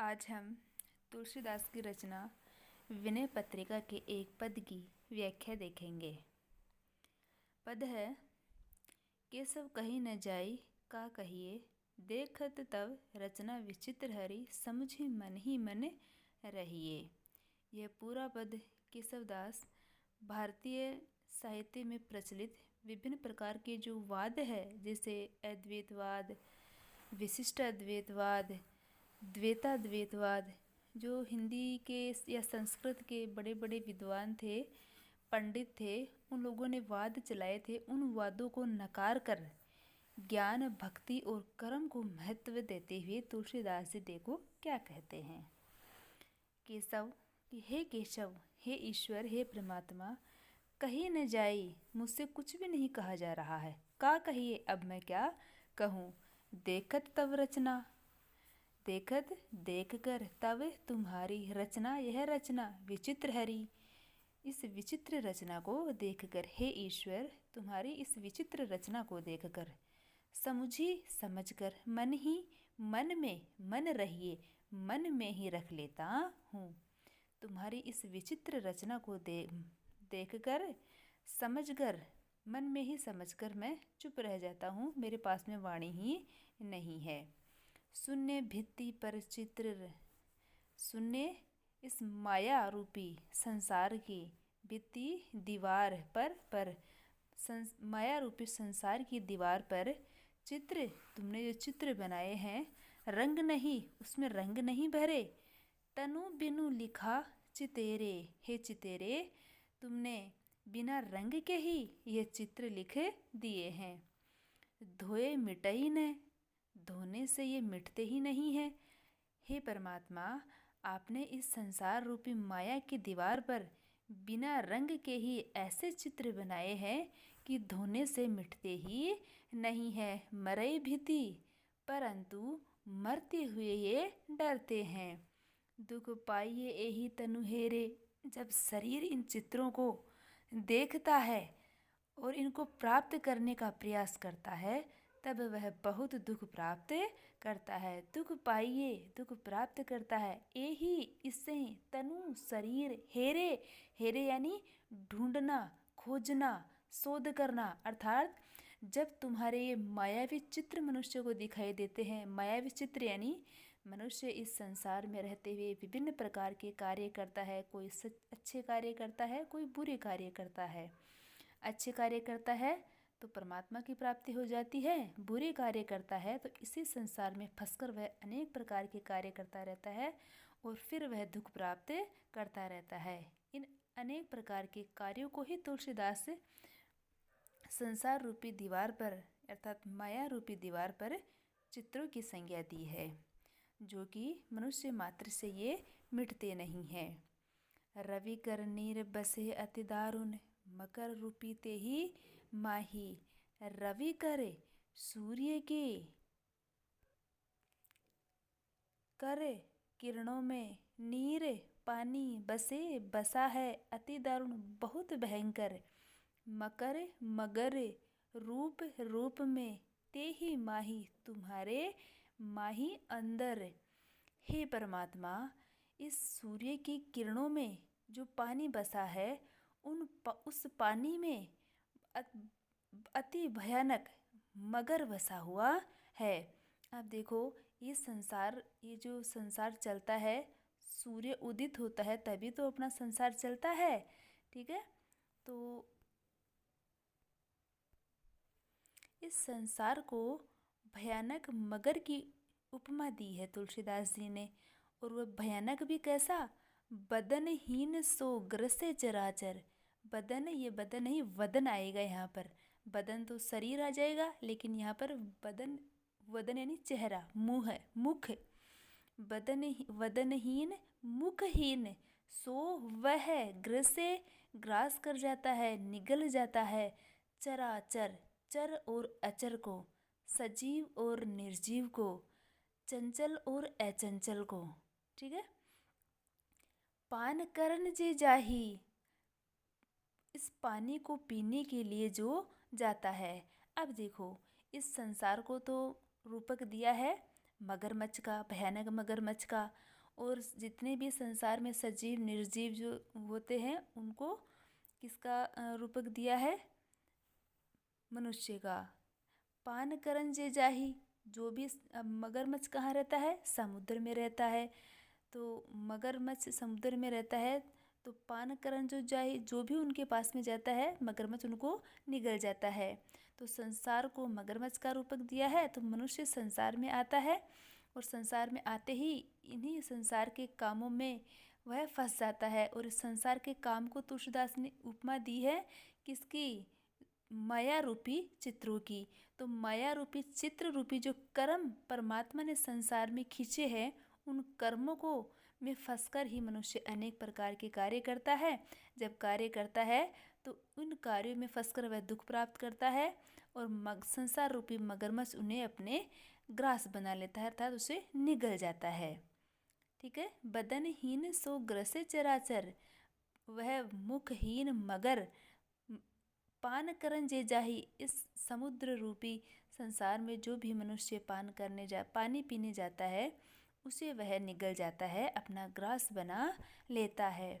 आज हम तुलसीदास की रचना विनय पत्रिका के एक पद की व्याख्या देखेंगे। पद है, केशव कहीं न जाई का कहिए, देखत तब रचना विचित्र हरि, समझी मन ही मन रहिए। यह पूरा पद केशवदास भारतीय साहित्य में प्रचलित विभिन्न प्रकार के जो वाद है, जैसे अद्वैतवाद, विशिष्ट अद्वैतवाद, द्वैताद्वैतवाद, जो हिंदी के या संस्कृत के बड़े बड़े विद्वान थे, पंडित थे, उन लोगों ने वाद चलाए थे। उन वादों को नकार कर ज्ञान, भक्ति और कर्म को महत्व देते हुए तुलसीदास जी देखो क्या कहते हैं। केशव, हे केशव, हे ईश्वर, हे परमात्मा, कहीं न जाई, मुझसे कुछ भी नहीं कहा जा रहा है। का कहिए, अब मैं क्या कहूँ। देखत तब रचना, देखत देख कर तब तुम्हारी रचना, यह रचना विचित्र हरी, इस विचित्र रचना को देखकर, हे ईश्वर, तुम्हारी इस विचित्र रचना को देखकर, समझी समझकर, मन ही मन में मन रहिए, मन में ही रख लेता हूँ। तुम्हारी इस विचित्र रचना को देखकर, समझकर, मन में ही समझकर मैं चुप रह जाता हूँ, मेरे पास में वाणी ही नहीं है। शून्य भित्ति पर चित्र, शून्य इस माया रूपी संसार की भित्ति दीवार पर माया रूपी संसार की दीवार पर चित्र, तुमने जो चित्र बनाए हैं, रंग नहीं, उसमें रंग नहीं भरे। तनु बिनु लिखा चितेरे, हे चितेरे, तुमने बिना रंग के ही ये चित्र लिख दिए हैं। धोए मिटई न, धोने से ये मिटते ही नहीं है। हे परमात्मा, आपने इस संसार रूपी माया की दीवार पर बिना रंग के ही ऐसे चित्र बनाए हैं कि धोने से मिटते ही नहीं है। मरई भीति, परंतु मरते हुए ये डरते हैं। दुख पाइए यही तनु हेरे, जब शरीर इन चित्रों को देखता है और इनको प्राप्त करने का प्रयास करता है, तब वह बहुत दुख प्राप्त करता है। दुख पाइए, दुख प्राप्त करता है, यही इससे तनु शरीर हेरे, हेरे यानी ढूंढना, खोजना, शोध करना। अर्थात जब तुम्हारे ये मायावी चित्र मनुष्य को दिखाई देते हैं, मायावी चित्र यानी मनुष्य इस संसार में रहते हुए विभिन्न प्रकार के कार्य करता है। कोई अच्छे कार्य करता है, कोई बुरे कार्य करता है। अच्छे कार्य करता है तो परमात्मा की प्राप्ति हो जाती है, बुरे कार्य करता है तो इसी संसार में फंसकर वह अनेक प्रकार के कार्य करता रहता है और फिर वह दुख प्राप्त करता रहता है। इन अनेक प्रकार के कार्यों को ही तुलसीदास संसार रूपी दीवार पर, अर्थात माया रूपी दीवार पर चित्रों की संज्ञा दी है, जो कि मनुष्य मात्र से ये मिटते नहीं हैं। रवि कर नीर बसे अति दारुण, मकर रूपी ते ही माही। रवि करे, सूर्य के कर किरणों में, नीर पानी, बसे बसा है, अति दारुण बहुत भयंकर। मकर मगर, रूप रूप में, ते ही माही तुम्हारे माही अंदर। हे परमात्मा, इस सूर्य की किरणों में जो पानी बसा है, उस पानी में अति भयानक मगर बसा हुआ है। अब देखो, ये संसार, ये जो संसार चलता है, सूर्य उदित होता है तभी तो अपना संसार चलता है, ठीक है। तो इस संसार को भयानक मगर की उपमा दी है तुलसीदास जी ने। और वह भयानक भी कैसा, बदनहीन सो ग्रसे चराचर। बदन, ये बदन नहीं, वदन आएगा यहाँ पर। बदन तो शरीर आ जाएगा, लेकिन यहाँ पर बदन, वदन यानी चेहरा, मुँह है, मुख। वदनहीन मुखहीन, सो वह ग्रसे, ग्रास कर जाता है, निगल जाता है, चराचर, चर और अचर को, सजीव और निर्जीव को, चंचल और अचंचल को, ठीक है। पान करन जे जाही, इस पानी को पीने के लिए जो जाता है। अब देखो, इस संसार को तो रूपक दिया है मगरमच्छ का, भयानक मगरमच्छ का, और जितने भी संसार में सजीव निर्जीव जो होते हैं उनको किसका रूपक दिया है? मनुष्य का। पान करन जे जाही, जो भी मगरमच्छ कहाँ रहता है? समुद्र में रहता है। तो मगरमच्छ समुद्र में रहता है तो पान करन जो जाही, जो भी उनके पास में जाता है मगरमच्छ उनको निगल जाता है। तो संसार को मगरमच्छ का रूपक दिया है तो मनुष्य संसार में आता है और संसार में आते ही इन्हीं संसार के कामों में वह फंस जाता है। और इस संसार के काम को तुलसीदास ने उपमा दी है किसकी? माया रूपी चित्रों की। तो माया रूपी चित्र रूपी जो कर्म परमात्मा ने संसार में खींचे हैं उन कर्मों को में फंसकर ही मनुष्य अनेक प्रकार के कार्य करता है। जब कार्य करता है तो उन कार्यों में फंसकर वह दुख प्राप्त करता है और संसार रूपी मगरमच्छ उन्हें अपने ग्रास बना लेता है अर्थात उसे निगल जाता है। ठीक है। बदनहीन सो ग्रसे चराचर, वह मुखहीन मगर पान करन जे जाही, इस समुद्र रूपी संसार में जो भी मनुष्य पानी पीने जाता है उसे वह निगल जाता है, अपना ग्रास बना लेता है।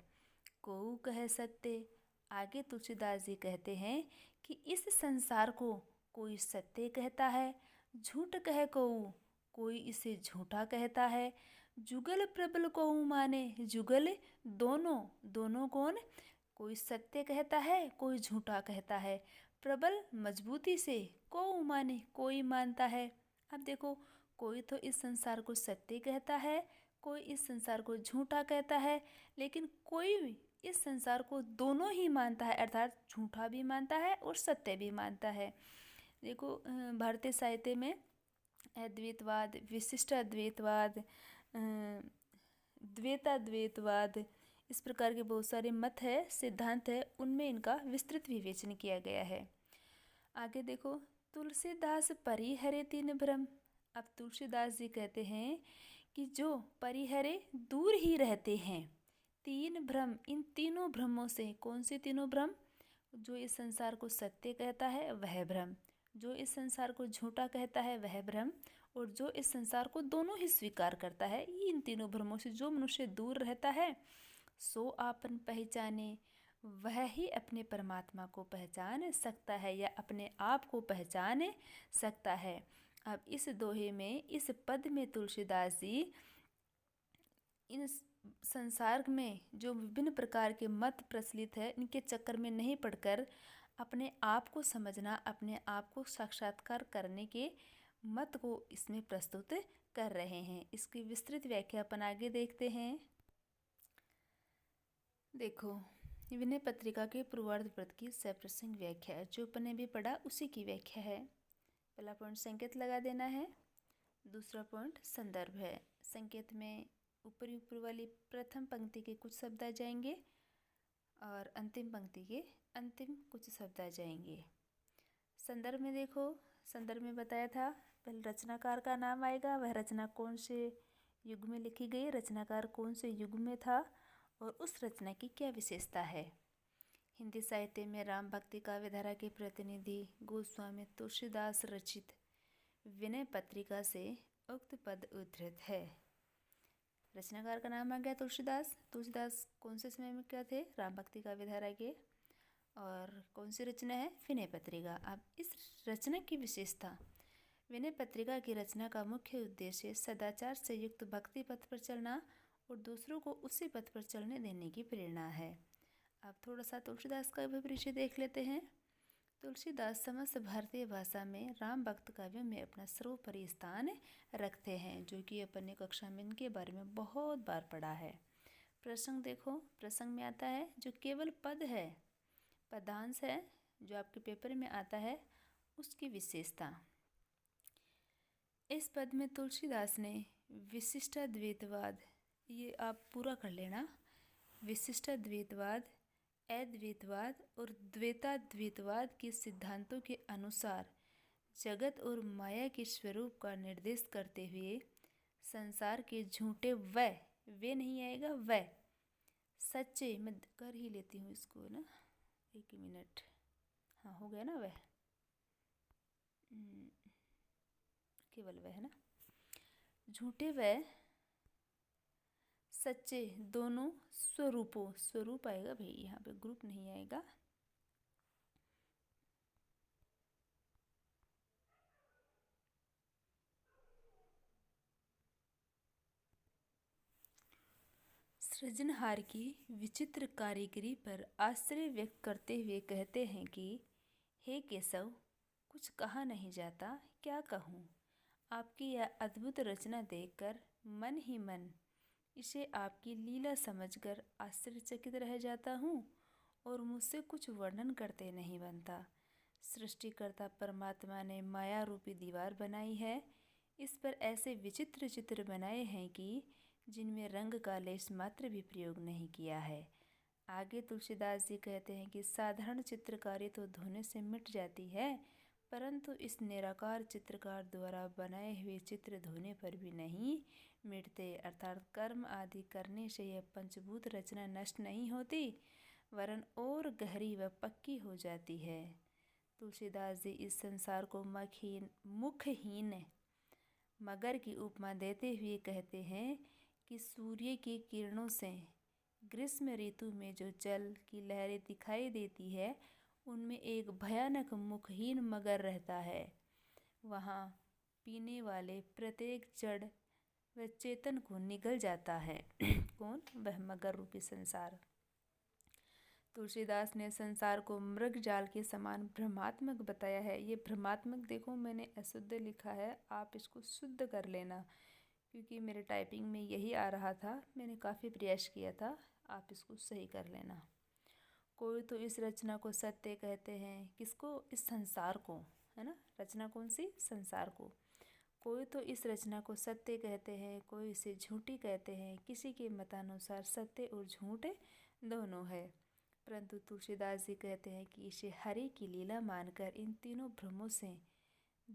कोऊ कहे सत्य, आगे तुलसीदास जी कहते हैं कि इस संसार को कोई सत्य कहता है, झूठ कहे कोऊ, कोई इसे झूठा कहता है। जुगल प्रबल कोऊ माने, जुगल दोनों, दोनों कौन? कोई सत्य कहता है कोई झूठा कहता है। प्रबल मजबूती से, कोऊ माने कोई मानता है। अब देखो, कोई तो इस संसार को सत्य कहता है, कोई इस संसार को झूठा कहता है, लेकिन कोई इस संसार को दोनों ही मानता है अर्थात झूठा भी मानता है और सत्य भी मानता है। देखो भारतीय साहित्य में अद्वैतवाद, विशिष्ट अद्वैतवाद, द्वैताद्वैतवाद, इस प्रकार के बहुत सारे मत है, सिद्धांत है, उनमें इनका विस्तृत विवेचन किया गया है। आगे देखो, तुलसीदास परिहरे तीन भ्रम। अब तुलसीदास जी कहते हैं कि जो परिहरे दूर ही रहते हैं तीन भ्रम, इन तीनों भ्रमों से। कौन से तीनों भ्रम? जो इस संसार को सत्य कहता है वह भ्रम, जो इस संसार को झूठा कहता है वह भ्रम, और जो इस संसार को दोनों ही स्वीकार करता है। इन तीनों भ्रमों से जो मनुष्य दूर रहता है सो आपन पहचाने, वह ही अपने परमात्मा को पहचान सकता है या अपने आप को पहचान सकता है। अब इस दोहे में, इस पद में तुलसीदास जी इन संसार में जो विभिन्न प्रकार के मत प्रचलित है इनके चक्कर में नहीं पड़कर अपने आप को समझना, अपने आप को साक्षात्कार करने के मत को इसमें प्रस्तुत कर रहे हैं। इसकी विस्तृत व्याख्या अपन आगे देखते हैं। देखो, विनय पत्रिका के पूर्वार्ध पद की सप्रसंग व्याख्या, जो अपन ने भी पढ़ा उसी की व्याख्या है। पहला पॉइंट संकेत लगा देना है, दूसरा पॉइंट संदर्भ है। संकेत में ऊपर वाली प्रथम पंक्ति के कुछ शब्द आ जाएंगे और अंतिम पंक्ति के अंतिम कुछ शब्द आ जाएंगे। संदर्भ में देखो, संदर्भ में बताया था पहले रचनाकार का नाम आएगा, वह रचना कौन से युग में लिखी गई, रचनाकार कौन से युग में था और उस रचना की क्या विशेषता है। हिंदी साहित्य में राम भक्ति काव्य धारा के प्रतिनिधि गोस्वामी तुलसीदास रचित विनय पत्रिका से उक्त पद उद्धृत है। रचनाकार का नाम आ गया तुलसीदास। तुलसीदास कौन से समय में क्या थे? राम भक्ति काव्य धारा के। और कौन सी रचना है? विनय पत्रिका। अब इस रचना की विशेषता, विनय पत्रिका की रचना का मुख्य उद्देश्य सदाचार से युक्त भक्ति पथ पर चलना और दूसरों को उसी पथ पर चलने देने की प्रेरणा है। अब थोड़ा सा तुलसीदास का भी परिचय देख लेते हैं। तुलसीदास समस्त भारतीय भाषा में राम भक्त काव्यों में अपना सर्वोपरि स्थान रखते हैं, जो कि अपन ने कक्षा में इनके बारे में बहुत बार पढ़ा है। प्रसंग देखो, प्रसंग में आता है जो केवल पद है, पदांश है, जो आपके पेपर में आता है, उसकी विशेषता। इस पद में तुलसीदास ने विशिष्टाद्वैतवाद, ये आप पूरा कर लेना, विशिष्टाद्वैतवाद, अद्वैतवाद और द्वैताद्वैतवाद के सिद्धांतों के अनुसार जगत और माया के स्वरूप का निर्देश करते हुए संसार के झूठे वे नहीं आएगा, वह सच्चे, मैं कर ही लेती हूँ इसको ना, एक मिनट, हाँ हो गया ना, वह केवल वह है ना, झूठे वह सच्चे दोनों स्वरूपों, स्वरूप आएगा भाई, यहाँ पे ग्रुप नहीं आएगा। सृजनहार की विचित्र कारीगरी पर आश्चर्य व्यक्त करते हुए कहते हैं कि हे केशव, कुछ कहा नहीं जाता, क्या कहूँ। आपकी यह अद्भुत रचना देखकर मन ही मन इसे आपकी लीला समझकर आश्चर्यचकित रह जाता हूँ और मुझसे कुछ वर्णन करते नहीं बनता। सृष्टिकर्ता परमात्मा ने माया रूपी दीवार बनाई है। इस पर ऐसे विचित्र चित्र बनाए हैं कि जिनमें रंग का लेश मात्र भी प्रयोग नहीं किया है। आगे तुलसीदास जी कहते हैं कि साधारण चित्रकारी तो धोने से मिट जाती है, परंतु इस निराकार चित्रकार द्वारा बनाए हुए चित्र धोने पर भी नहीं मिटते। अर्थात कर्म आदि करने से यह पंचभूत रचना नष्ट नहीं होती, वरन और गहरी व पक्की हो जाती है। तुलसीदास जी इस संसार को मुखहीन मगर की उपमा देते हुए कहते हैं कि सूर्य की किरणों से ग्रीष्म ऋतु में जो जल की लहरें दिखाई देती है, उनमें एक भयानक मुखहीन मगर रहता है। वहाँ पीने वाले प्रत्येक जड़ व चेतन को निगल जाता है। कौन? वह मगर रूपी संसार। तुलसीदास ने संसार को मृग जाल के समान भ्रमात्मक बताया है। ये भ्रमात्मक देखो, मैंने अशुद्ध लिखा है, आप इसको शुद्ध कर लेना, क्योंकि मेरे टाइपिंग में यही आ रहा था। मैंने काफ़ी प्रयास किया था, आप इसको सही कर लेना। कोई तो इस रचना को सत्य कहते हैं, किसको? इस संसार को, है ना। रचना कौन सी? संसार को। कोई तो इस रचना को सत्य कहते हैं, कोई इसे झूठी कहते हैं। किसी के मतानुसार सत्य और झूठ दोनों है, परंतु तुलसीदास जी कहते हैं कि इसे हरि की लीला मानकर इन तीनों भ्रमों से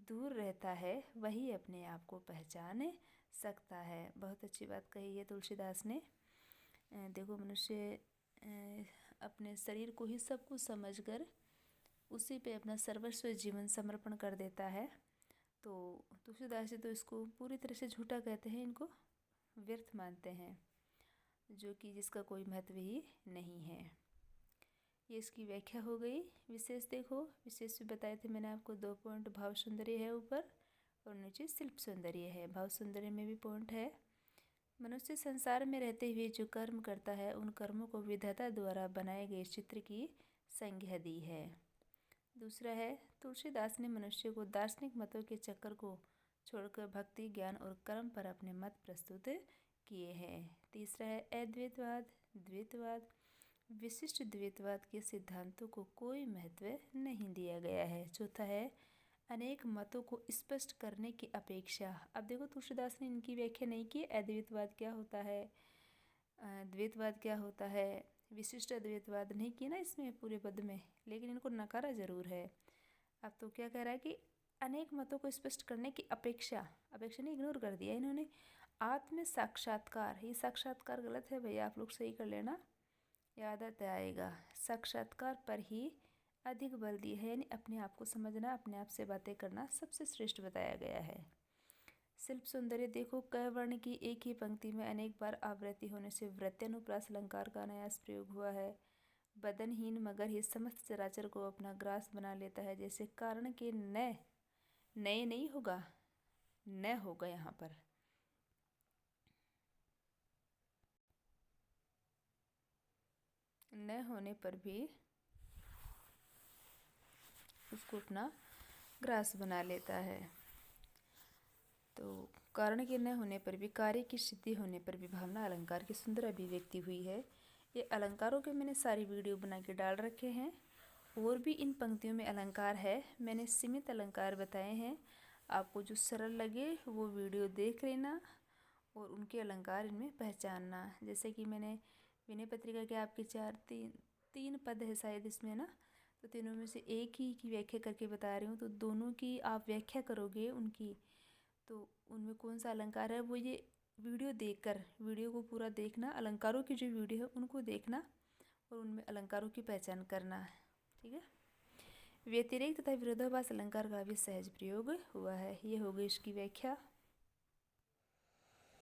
दूर रहता है, वही अपने आप को पहचान सकता है। बहुत अच्छी बात कही है तुलसीदास ने। देखो, मनुष्य अपने शरीर को ही सब कुछ समझकर उसी पे अपना सर्वस्व जीवन समर्पण कर देता है। तो तुलसीदास जी तो इसको पूरी तरह से झूठा कहते हैं, इनको व्यर्थ मानते हैं, जो कि जिसका कोई महत्व ही नहीं है। ये इसकी व्याख्या हो गई। विशेष देखो, विशेष भी बताए थे मैंने आपको, 2 पॉइंट भाव सौंदर्य है ऊपर और नीचे शिल्प सौंदर्य है। भाव सौंदर्य में भी पॉइंट है। मनुष्य संसार में रहते हुए जो कर्म करता है, उन कर्मों को विधाता द्वारा बनाए गए चित्र की संज्ञा दी है। दूसरा है, तुलसीदास ने मनुष्य को दार्शनिक मतों के चक्कर को छोड़कर भक्ति, ज्ञान और कर्म पर अपने मत प्रस्तुत किए हैं। तीसरा है, अद्वैतवाद, द्वैतवाद, विशिष्ट द्वैतवाद के सिद्धांतों को कोई महत्व नहीं दिया गया है। चौथा है, अनेक मतों को स्पष्ट करने की अपेक्षा। अब देखो, तुलसीदास ने इनकी व्याख्या नहीं की, अद्वैतवाद क्या होता है, द्वैतवाद क्या होता है, विशिष्ट अद्वैतवाद नहीं की ना इसमें पूरे पद में, लेकिन इनको नकारा जरूर है। अब तो क्या कह रहा है कि अनेक मतों को स्पष्ट करने की अपेक्षा, अपेक्षा नहीं, इग्नोर कर दिया इन्होंने। आत्म साक्षात्कार, ये साक्षात्कार गलत है भैया, आप लोग सही कर लेना, याद आता आएगा। साक्षात्कार पर ही अधिक बल दिया है, यानी अपने आप को समझना, अपने आप से बातें करना सबसे श्रेष्ठ बताया गया है। शिल्प सौंदर्य देखो, क वर्ण की एक ही पंक्ति में अनेक बार आवृत्ति होने से वृत्यानुप्रास अलंकार का नयास प्रयोग हुआ है। बदनहीन मगर ही समस्त चराचर को अपना ग्रास बना लेता है। जैसे कारण के नए नहीं होगा, न होगा यहाँ पर, न होने पर भी उसको अपना ग्रास बना लेता है। तो कारण के न होने पर भी, कार्य की सिद्धि होने पर भी भावना अलंकार की सुंदर अभिव्यक्ति हुई है। ये अलंकारों के मैंने सारी वीडियो बना के डाल रखे हैं, और भी इन पंक्तियों में अलंकार है, मैंने सीमित अलंकार बताए हैं। आपको जो सरल लगे वो वीडियो देख लेना और उनके अलंकार इनमें पहचानना। जैसे कि मैंने विनय पत्रिका के आपके तीन पद है शायद इसमें ना, तो तीनों में से एक ही की व्याख्या करके बता रही हूँ, तो दोनों की आप व्याख्या करोगे उनकी, तो उनमें कौन सा अलंकार है वो ये वीडियो देखकर, वीडियो को पूरा देखना, अलंकारों की जो वीडियो है उनको देखना और उनमें अलंकारों की पहचान करना है, ठीक है। व्यतिरेक तथा विरोधाभास अलंकार का भी सहज प्रयोग हुआ है। ये हो गई इसकी व्याख्या।